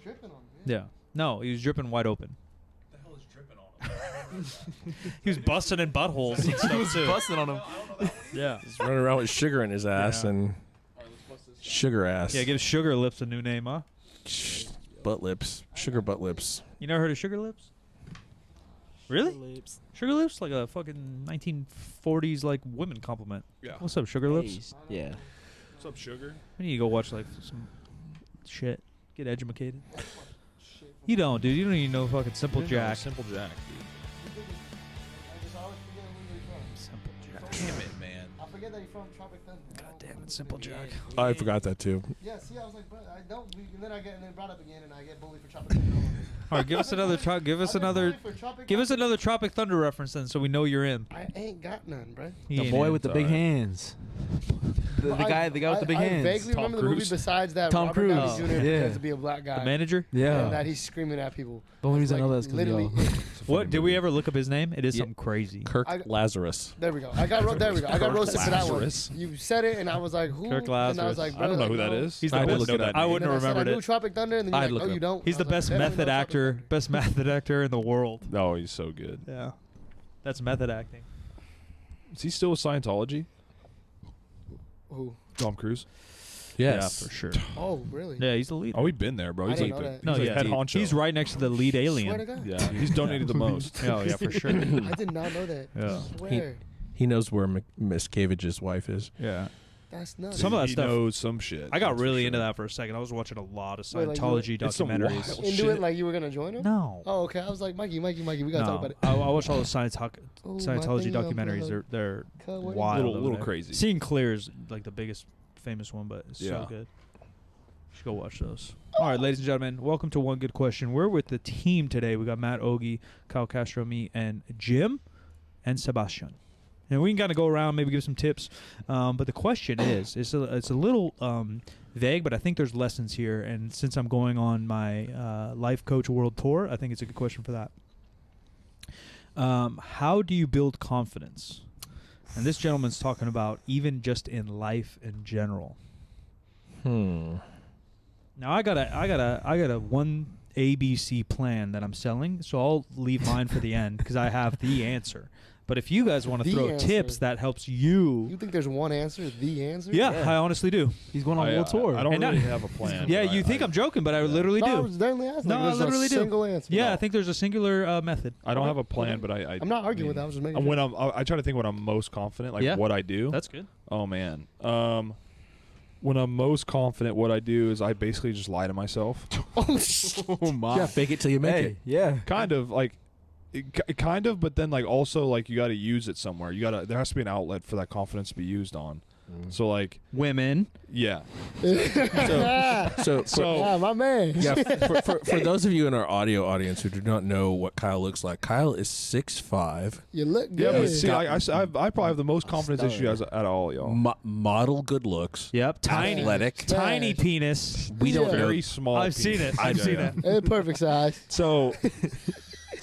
dripping on him. Yeah. No, he was dripping wide open. What the hell is dripping on him? He was busting in buttholes and stuff too. Busting on him. Yeah. He's running around with sugar in his ass and sugar ass. Yeah, give Sugar Lips a new name, huh? Butt lips. Sugar butt lips. You never heard of Sugar Lips? Really? Sugar Lips? Like a fucking 1940s like women compliment. Yeah. What's up, Sugar Lips? Yeah. What's up, sugar? I need to go watch like some shit. Get educated. You don't, dude. You don't even know fucking Simple Jack. Simple Jack, dude. Simple Jack. Damn it, man. I forget that you're from Tropic Thunder. God damn it, Simple Jack. I forgot that too. Yeah, see, I was like, bro, I don't. And then I get brought up again, and I get bullied for Tropic Thunder. All right, give us another. Give us another Tropic Thunder reference then, so we know you're in. I ain't got none, bro. The boy with the big hands. The guy with the big hands. I vaguely remember the movie besides that Tom Robert Downey Cruise. Jr. Yeah. pretends to be a black guy. The manager. Yeah. And that he's screaming at people. The only reason I Like, know that's because literally. What did we ever look up his name? It is Yeah. something crazy. Kirk Lazarus. There we go. I got roasted for that one. Lazarus. You said it, and I was like, who? Kirk And I was Lazarus. like, I don't know who that no. is. He's the I best. would look it up. I And wouldn't then have remembered I said, I knew it. Tropic Thunder, and then I'd you're look like, it oh, up. you don't. He's the I was like, best definitely method know Tropic actor. Thunder. Best method actor in the world. No, he's so good. Yeah. That's method acting. Is he still with Scientology? Who? Tom Cruise? Yes. Yeah, for sure. Oh, really? Yeah, he's the lead. Oh, he'd been there, bro. I He's didn't like know the that. No, he's like yeah, head honcho. he's right next to the lead Swear to alien. God. Yeah, he's donated the most. Oh yeah, for sure. I did not know that. Yeah. I swear. He knows where Miss Cavige's wife is. Yeah. That's nuts. Some of that he stuff- knows some shit. I got that's for really sure. into that for a second. I was watching a lot of Wait, like, Scientology It's some documentaries. wild Into shit. it like you were gonna join him? No. Oh, okay. I was like, Mikey, we gotta talk about it. I watch all the Oh, my Scientology thing, documentaries. bro. They're Cut, what is wild. Little over there. crazy. Seeing Clear is like the biggest famous one, but it's so Yeah. good. You should go watch those. All right, ladies and gentlemen, welcome to One Good Question. We're with the team today. We got Matt, Ogie, Kyle Castro, me, and Jim, and Sebastian. And we can kind of go around, maybe give some tips. But the question is, it's a little vague, but I think there's lessons here. And since I'm going on my Life Coach World Tour, I think it's a good question for that. How do you build confidence? And this gentleman's talking about even just in life in general. Now I got a one ABC plan that I'm selling, so I'll leave mine for the end because I have the answer. But if you guys want to The throw answer. tips that helps You you, think there's one answer? The answer? yeah, I honestly do. He's going on world tour. I don't And really I- have a plan. Yeah, but you think I'm joking, but I literally No, I do. was definitely asking. No, I There's literally a do. single answer. Yeah, No. I think there's a singular method. I don't have a plan, but I'm not arguing with that. I was just making When sure. I try to think when I'm most confident, like Yeah. what I do. That's good. Oh man. When I'm most confident, what I do is I basically just lie to myself. Oh my. Yeah, fake it till you make Hey, it. yeah. Kind of like, kind of, but then like also like you got to use it somewhere. There has to be an outlet for that confidence to be used on. So like, Women. yeah. So Yeah, my man. yeah, for those of you in our audio audience who do not know what Kyle looks like, Kyle is 6'5", You look Yeah, good. but see, I probably have the most confidence issue out of all y'all. model good looks, Yep. Tiny. athletic. Tiny Smash. penis. We don't Yeah. know. Very small. I've seen it. I've Yeah, seen yeah. it. It's perfect size. So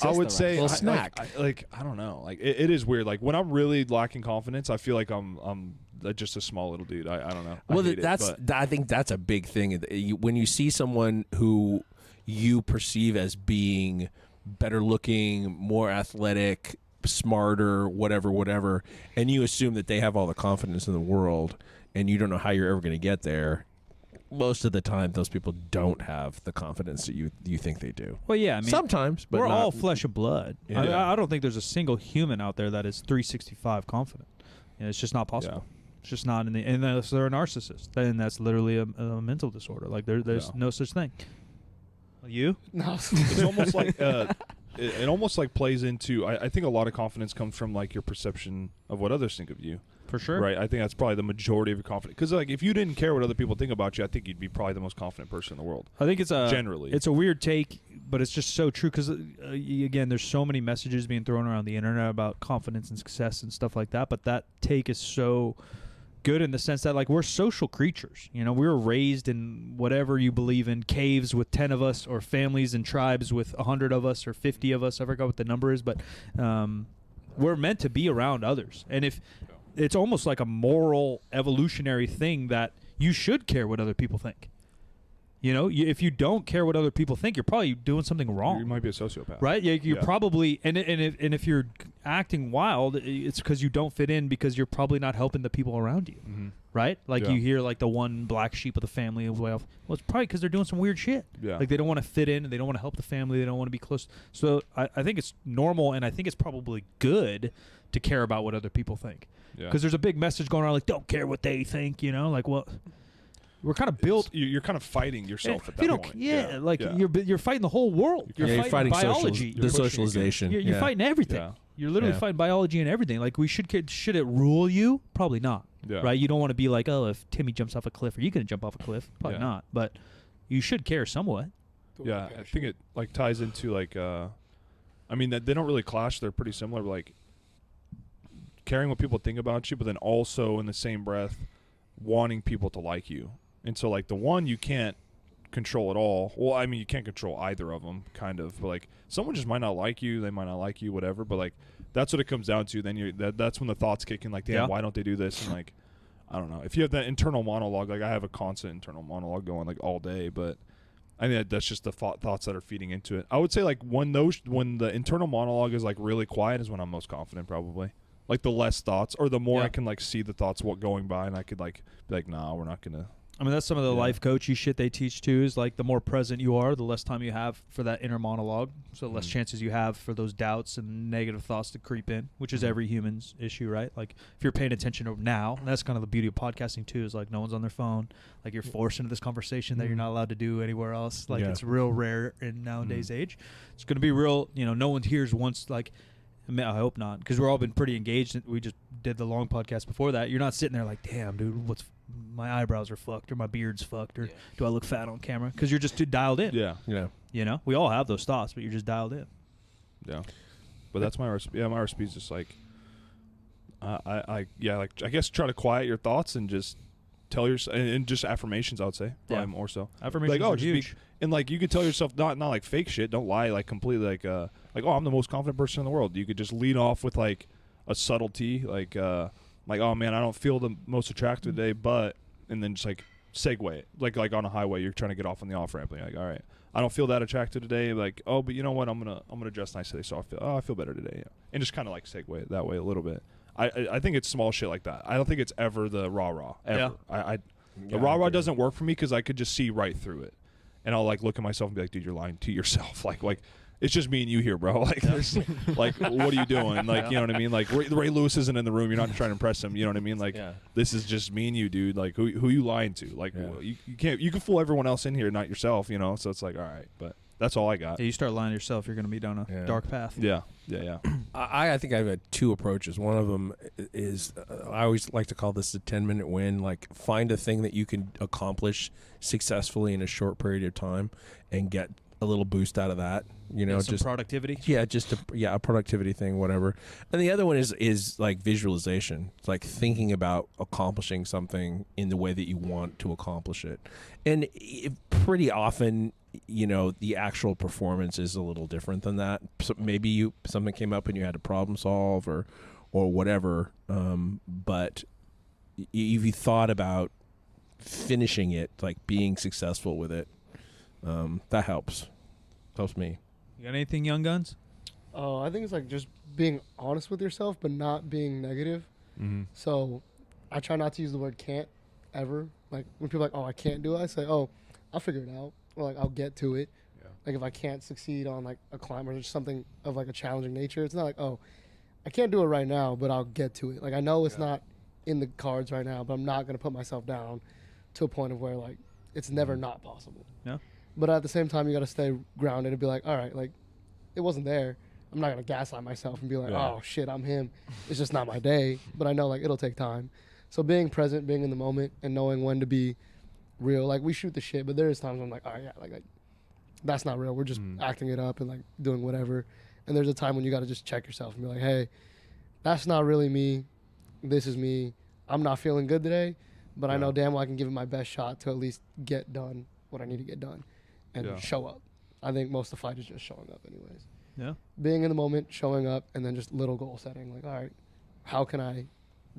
I would the say little snack. I don't know. Like it is weird. Like when I'm really lacking confidence, I feel like I'm just a small little dude. I don't know. Well, I hate that's it, but I think that's a big thing. When you see someone who you perceive as being better looking, more athletic, smarter, whatever, and you assume that they have all the confidence in the world, and you don't know how you're ever going to get there. Most of the time, those people don't have the confidence that you think they do. Well, yeah. I mean, Sometimes, but we're not- all flesh and blood. Yeah. I don't think there's a single human out there that is 365 confident. It's just not possible. It's just not in the unless they're a narcissist. Then that's literally a mental disorder. Like there's no such thing. You? No. it's almost like it almost like plays into. I think a lot of confidence comes from like your perception of what others think of you. For sure. Right. I think that's probably the majority of your confidence. Because like if you didn't care what other people think about you, I think you'd be probably the most confident person in the world. I think it's Generally. it's a weird take, but it's just so true because again, there's so many messages being thrown around the internet about confidence and success and stuff like that. But that take is so good in the sense that like we're social creatures. You know, we were raised in whatever you believe in, caves with 10 of us, or families and tribes with 100 of us or 50 of us. I forgot what the number is, but we're meant to be around others, and if it's almost like a moral evolutionary thing that you should care what other people think. You know, if you don't care what other people think, you're probably doing something wrong. You might be a sociopath, right? You're Yeah. probably and if you're acting wild, it's because you don't fit in because you're probably not helping the people around you, Mm-hmm. right? Like Yeah. you hear like the one black sheep of the family of well, it's probably because they're doing some weird shit. Yeah. Like they don't want to fit in and they don't want to help the family. They don't want to be close. So I think it's normal and I think it's probably good to care about what other people think Yeah. because there's a big message going on like don't care what they think. You know, like well. We're kind of built. You're kind of fighting yourself at if you that don't, point. yeah, like Yeah. you're fighting the whole world. You're fighting biology. the socialization. You're Yeah. fighting everything. Yeah. You're literally Yeah. fighting biology and everything. Like should it rule you? Probably not. Yeah. Right? You don't want to be like, oh, if Timmy jumps off a cliff, are you going to jump off a cliff? Probably Yeah. not. But you should care somewhat. Yeah, I think it like ties into like I mean that they don't really clash, they're pretty similar, but like caring what people think about you, but then also in the same breath wanting people to like you. And so like the one you can't control at all. Well, I mean you can't control either of them kind of, but like someone just might not like you, they might not like you, whatever, but like that's what it comes down to. Then that's when the thoughts kick in like, damn, Yeah. why don't they do this? And like I don't know. If you have that internal monologue, like I have a constant internal monologue going like all day, but I think that's just the thoughts that are feeding into it. I would say like when the internal monologue is like really quiet is when I'm most confident probably. Like the less thoughts or the more Yeah. I can like see the thoughts going by and I could like be like, nah, we're not gonna. I mean, that's some of the Yeah. life coachy shit they teach too. Is like the more present you are, the less time you have for that inner monologue. So the less Mhm. chances you have for those doubts and negative thoughts to creep in, which is Mhm. every human's issue, right? Like if you're paying attention to now, and that's kind of the beauty of podcasting too. Is like no one's on their phone. Like you're forced into this conversation that you're not allowed to do anywhere else. Like Yeah. it's real rare in nowadays age. It's going to be real. You know, no one hears once like. I mean, I hope not, because we're all been pretty engaged. We just did the long podcast before that. You're not sitting there like, damn, dude, my eyebrows are fucked or my beard's fucked or do I look fat on camera? Because you're just too dialed in. Yeah. Yeah. You know, we all have those thoughts, but you're just dialed in. Yeah. But that's my recipe. Yeah, my recipe is just like, I guess try to quiet your thoughts and just tell yourself, and just affirmations, I would say, probably more so. Affirmations Like, are just huge. and like you could tell yourself not like fake shit. Don't lie like completely like oh, I'm the most confident person in the world. You could just lead off with like a subtlety like oh man, I don't feel the most attractive today, but and then just like segue it like on a highway you're trying to get off on the off ramp. Like, all right, I don't feel that attractive today. Like, oh, but you know what? I'm gonna dress nice today, so I feel better today. Yeah. And just kind of like segue it that way a little bit. I think it's small shit like that. I don't think it's ever the rah ever. Yeah. The rah doesn't work for me because I could just see right through it, and I'll like look at myself and be like, dude, you're lying to yourself. Like it's just me and you here, bro. Like there's like what are you doing? Like you know what I mean? Like Ray Lewis isn't in the room. You're not trying to impress him. You know what I mean? Like this is just me and you, dude. Like who you lying to? Like you can fool everyone else in here, not yourself. You know. So it's like all right, but that's all I got. Yeah, you start lying to yourself, you're going to be down a dark path. Yeah. I think I've had two approaches. One of them is I always like to call this the 10-minute win. Like find a thing that you can accomplish successfully in a short period of time and get a little boost out of that. You know, some just productivity. Yeah, just a productivity thing, whatever. And the other one is like visualization. It's like thinking about accomplishing something in the way that you want to accomplish it. And pretty often, you know, the actual performance is a little different than that. So maybe something came up and you had to problem solve or whatever. But if you thought about finishing it, like being successful with it, that helps me. You got anything, Young Guns? Oh, I think it's like just being honest with yourself, but not being negative. Mm-hmm. So I try not to use the word can't ever. Like when people are like, oh, I can't do it, I say, oh, I'll figure it out. Or like I'll get to it. Yeah. Like if I can't succeed on like a climb or just something of like a challenging nature, it's not like, oh, I can't do it right now, but I'll get to it. Like I know it's not in the cards right now, but I'm not going to put myself down to a point of where like it's never not possible. Yeah. But at the same time, you got to stay grounded and be like, all right, like it wasn't there. I'm not going to gaslight myself and be like, oh shit, I'm him. It's just not my day. But I know like it'll take time. So being present, being in the moment, and knowing when to be real. Like we shoot the shit, but there is times I'm like, all right, yeah, like that's not real. We're just acting it up and like doing whatever. And there's a time when you got to just check yourself and be like, hey, that's not really me. This is me. I'm not feeling good today, but I know damn well I can give it my best shot to at least get done what I need to get done and show up. I think most of the fight is just showing up anyways. Yeah. Being in the moment, showing up, and then just little goal setting. Like, all right, how can I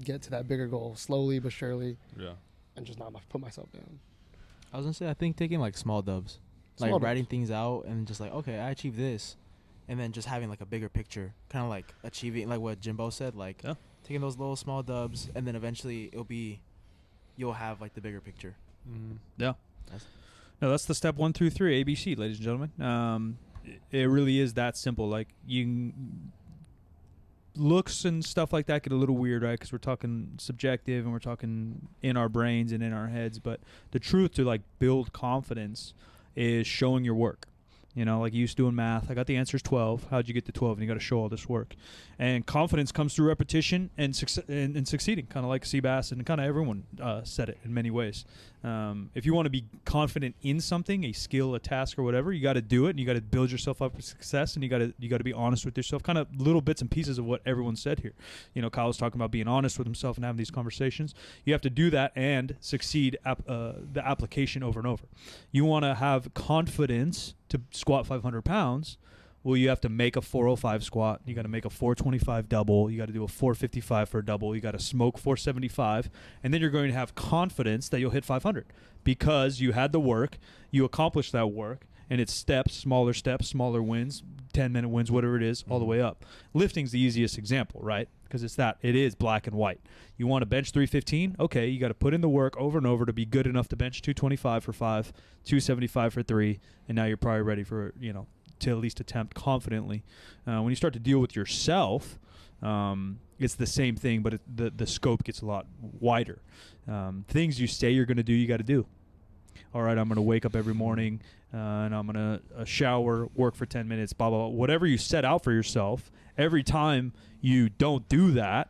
get to that bigger goal slowly but surely? Yeah. And just not put myself down. I was gonna say I think taking like small dubs, Small like dubs. writing things out and just like, okay, I achieved this, and then just having like a bigger picture, kind of like achieving like what Jimbo said, like Yeah. taking those little small dubs, and then eventually you'll have like the bigger picture. Yeah. That's- No, that's the step 1 through 3 ABC, ladies and gentlemen. It really is that simple. Like looks and stuff like that get a little weird, right? Because we're talking subjective and we're talking in our brains and in our heads. But the truth to like build confidence is showing your work. You know, like you used to doing math. I got the answers 12. How'd you get to 12? And you got to show all this work. And confidence comes through repetition and succeeding, kind of like Sebastian and kind of everyone said it in many ways. If you want to be confident in something, a skill, a task, or whatever, you got to do it, and you got to build yourself up for success, and you got to be honest with yourself. Kind of little bits and pieces of what everyone said here. You know, Kyle was talking about being honest with himself and having these conversations. You have to do that and succeed the application over and over. You want to have confidence to squat 500 pounds. Well, you have to make a 405 squat. You got to make a 425 double. You got to do a 455 for a double. You got to smoke 475. And then you're going to have confidence that you'll hit 500 because you had the work, you accomplished that work, and it's steps, smaller wins, 10-minute wins, whatever it is, all the way up. Lifting's the easiest example, right? Because it is black and white. You want to bench 315? Okay, you got to put in the work over and over to be good enough to bench 225 for 5, 275 for 3, and now you're probably ready for, to at least attempt confidently. When you start to deal with yourself, it's the same thing, but the scope gets a lot wider. Things you say you're going to do, you got to do. All right, I'm going to wake up every morning and I'm going to shower, work for 10 minutes, blah, blah, blah. Whatever you set out for yourself, every time you don't do that,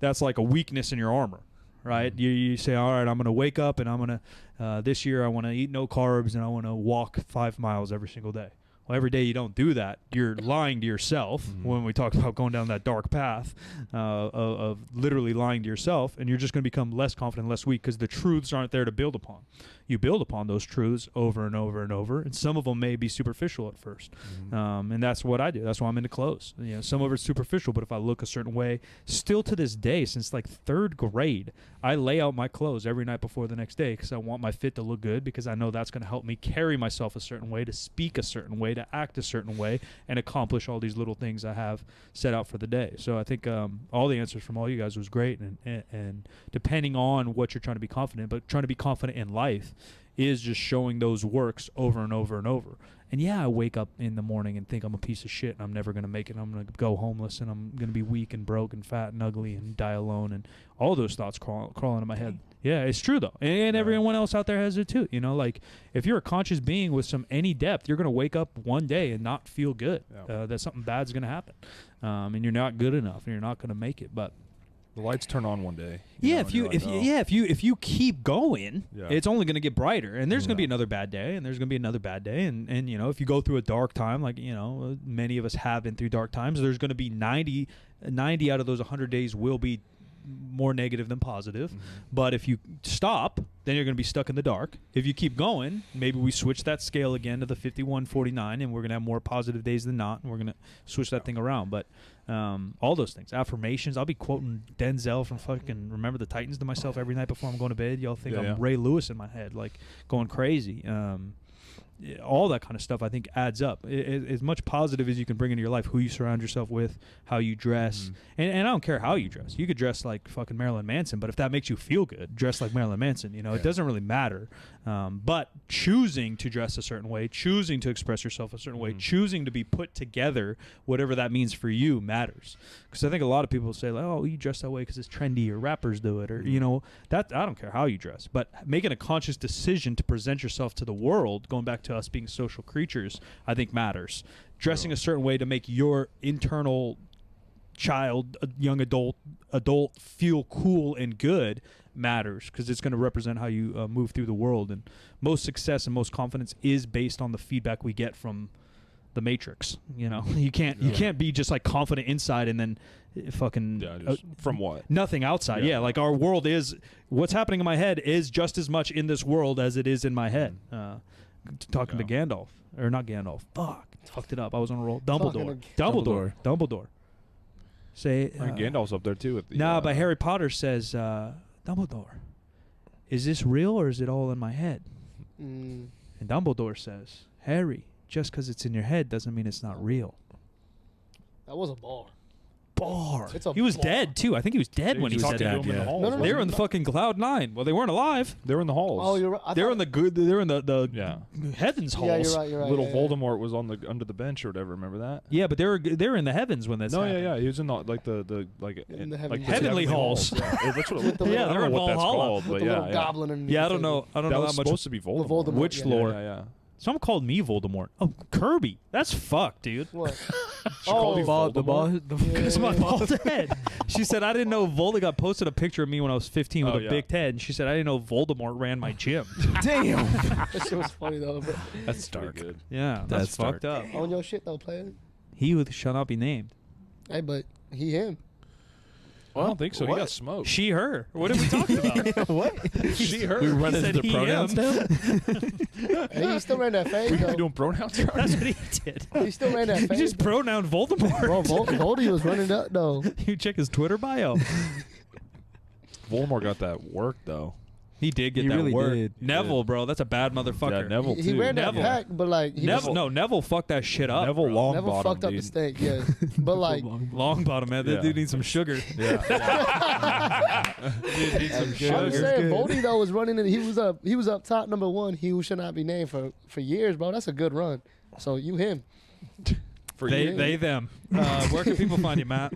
that's like a weakness in your armor, right? You say, all right, I'm going to wake up and I'm going to, this year I want to eat no carbs and I want to walk 5 miles every single day. Well, every day you don't do that, you're lying to yourself when we talk about going down that dark path of literally lying to yourself, and you're just going to become less confident, less weak because the truths aren't there to build upon. You build upon those truths over and over and over, and some of them may be superficial at first. And that's what I do. That's why I'm into clothes. Some of it's superficial, but if I look a certain way, still to this day, since like 3rd grade, I lay out my clothes every night before the next day because I want my fit to look good, because I know that's going to help me carry myself a certain way, to speak a certain way, to act a certain way, and accomplish all these little things I have set out for the day. So I think all the answers from all you guys was great, and depending on what you're trying to be confident, but trying to be confident in life is just showing those works over and over and over. And yeah, I wake up in the morning and think I'm a piece of shit and I'm never going to make it. I'm going to go homeless and I'm going to be weak and broke and fat and ugly and die alone, and all those thoughts crawl into my head. Yeah, it's true though. And everyone else out there has it too. Like if you're a conscious being with any depth, you're going to wake up one day and not feel good. That something bad's going to happen. And you're not good enough and you're not going to make it. But the lights turn on one day. If you keep going, it's only going to get brighter, and there's going to be another bad day, and there's going to be another bad day, and if you go through a dark time, like many of us have been through dark times, there's going to be 90 out of those 100 days will be more negative than positive. But if you stop, then you're going to be stuck in the dark. If you keep going, maybe we switch that scale again to the 51-49, and we're going to have more positive days than not, and we're going to switch that thing around. But all those things, affirmations, I'll be quoting Denzel from fucking Remember the Titans to myself every night before I'm going to bed. Y'all think I'm Ray Lewis in my head, like going crazy. All that kind of stuff I think adds up. As much positive as you can bring into your life, who you surround yourself with, how you dress. And I don't care how you dress. You could dress like fucking Marilyn Manson, but if that makes you feel good, dress like Marilyn Manson. It doesn't really matter. But choosing to dress a certain way, choosing to express yourself a certain way, choosing to be put together, whatever that means for you, matters. Because I think a lot of people say, like, oh, you dress that way because it's trendy, or rappers do it, or that. I don't care how you dress, but making a conscious decision to present yourself to the world, going back to us being social creatures, I think matters. Dressing a certain way to make your internal child, young adult feel cool and good matters, because it's going to represent how you move through the world. And most success and most confidence is based on the feedback we get from the Matrix. You can't be just like confident inside and then fucking from what? Nothing outside. Like our world is, what's happening in my head is just as much in this world as it is in my head. Talking to Gandalf, or not Gandalf. Fucked it up. I was on a roll. Dumbledore. Say Gandalf's up there too. With the, but Harry Potter says, Dumbledore, is this real or is it all in my head? Mm. And Dumbledore says, Harry, just because it's in your head doesn't mean it's not real. That was a bar. Bar. It's a He was bar. dead, too. I think he was dead when he said talking to that. him in the halls. No, no, no. They were in the fucking Cloud 9. Well, they weren't alive. They were in the halls. Oh, you're right. They were in the good. They were in the yeah. heavens halls. Yeah, you're right. You're right. Little yeah, Voldemort was on the under the bench or whatever. Remember that? Yeah, but they were in the heavens when this No, happened. yeah. He was in the In the like Heavenly halls. Yeah, that's what. With the I little- don't know they're what that's Valhalla. called, With but the little yeah. goblin and Yeah, I don't know. I don't That know was that much. supposed to be Voldemort. Voldemort, Witch yeah. lore. Yeah. Someone called me Voldemort. Oh, Kirby. That's fucked, dude. What? called you The ball. Because my bald head. She said, I didn't know Voldemort got posted a picture of me when I was 15 with Oh, a yeah. big head. And she said, I didn't know Voldemort ran my gym. Damn. That shit was funny though. But That's Pretty dark. good. Yeah, That's that's fucked up. on your shit though, player. He who shall not be named. Hey, but him. I don't think so. He What? got smoked. She, her. What are we talking about? What? She, her. We run He into said the he, pronouns him. now. Hey, he still ran that fade We though. doing pronouns? That's what he did. He still ran that He fade. just though. pronounced Voldemort. Bro, Voldy was running up though. You check his Twitter bio. Voldemort got that work though. He did get He that really word. did. Neville, bro, that's a bad Yeah, motherfucker. Neville He too. ran that Neville. pack, but like he Neville, no, Neville fucked that shit up. Neville bro. never Longbottom, fucked up the dude. steak, yes. But like, Long bottom, man. That Yeah. dude needs some sugar. Yeah. Dude needs some I'm sugar. just saying, Voldy though was running and he was up top number one. He who should not be named for years, bro. That's a good run. So you him. For They, you. they, them. Where can people find you, Matt?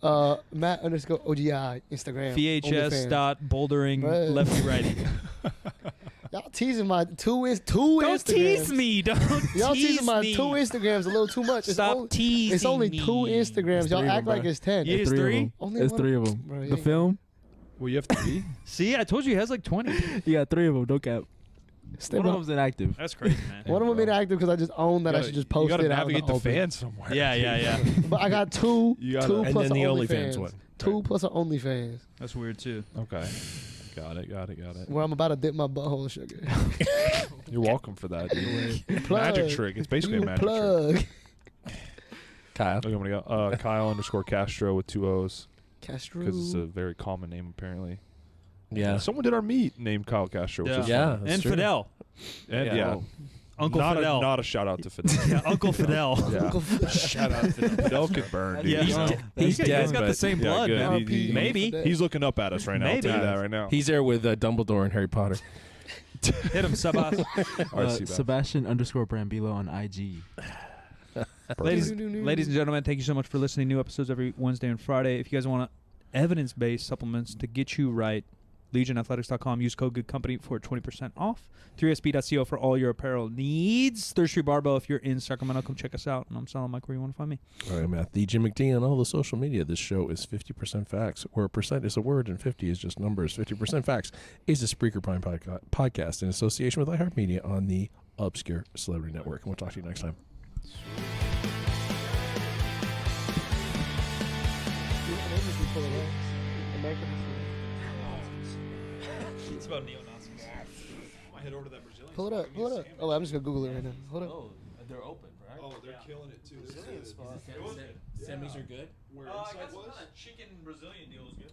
Matt _ OGI Instagram. VHS OnlyFans. dot bouldering Bruh. lefty righty. Y'all teasing my two Don't Instagrams. tease me. Don't Y'all tease teasing my me. 2 Instagrams a little too much. Stop teasing It's only me. 2 Instagrams. It's Y'all 3 of act them, like bro. it's 10. Yeah. It's Three three? of them. Only It's one? 3 of them. Bro, The yeah. film. Well, you have to be. See, I told you he has like 20. You got 3 of them. Don't cap. Stay One of up. them's inactive. That's crazy, man. One of them inactive because I just own that I should just post You gotta it out in navigate the the open. fans somewhere. Yeah, yeah, yeah. But I got two You gotta- two And plus then the OnlyFans. OnlyFans one. 2 plus an OnlyFans. That's weird too. Okay. Got it. Where I'm about to dip my butthole in sugar. You're welcome for that, dude. Plug. Magic trick. It's basically a You magic trick. plug. Kyle. Look, I'm gonna go. Kyle _ Castro with 2 O's Castro. because it's a very common name apparently. Yeah. Someone did our meet named Kyle Castro. Which is Yeah. fun. that's And true. Fidel. And Yeah. yeah, Uncle not Fidel. not a shout out to Fidel. Yeah, Uncle Fidel. Yeah. Shout out to Fidel. Fidel could burn, dude. Yeah, You know? he's dead, got the but- same Yeah, blood, good. man. He- Maybe. He's looking up at us right now. I'll Maybe. tell you that right now. He's there with Dumbledore and Harry Potter. Hit him, Sebas. All right, Seabass. Sebastian _ Brambila on IG. ladies and gentlemen, thank you so much for listening. New episodes every Wednesday and Friday. If you guys want evidence-based supplements to get you right, legionathletics.com. Use code GOODCOMPANY for 20% off. 3sb.co for all your apparel needs. Third Street Barbell, if you're in Sacramento, come check us out. And I'm Solid Mike, where you want to find me. All right, Matt. The Jim McDonald on all the social media. This show is 50% facts, where percent is a word and 50 is just numbers. 50% facts is a Spreaker Prime podcast in association with iHeartMedia on the Obscure Celebrity Network. And we'll talk to you next time. It's about neo-Nazis. I might head over to that Brazilian. Pull it up. Oh, I'm just gonna Google it right now. Hold up. Oh, they're open, right? Oh, they're killing it too. Semis are good? I got some kind of chicken Brazilian deal is good.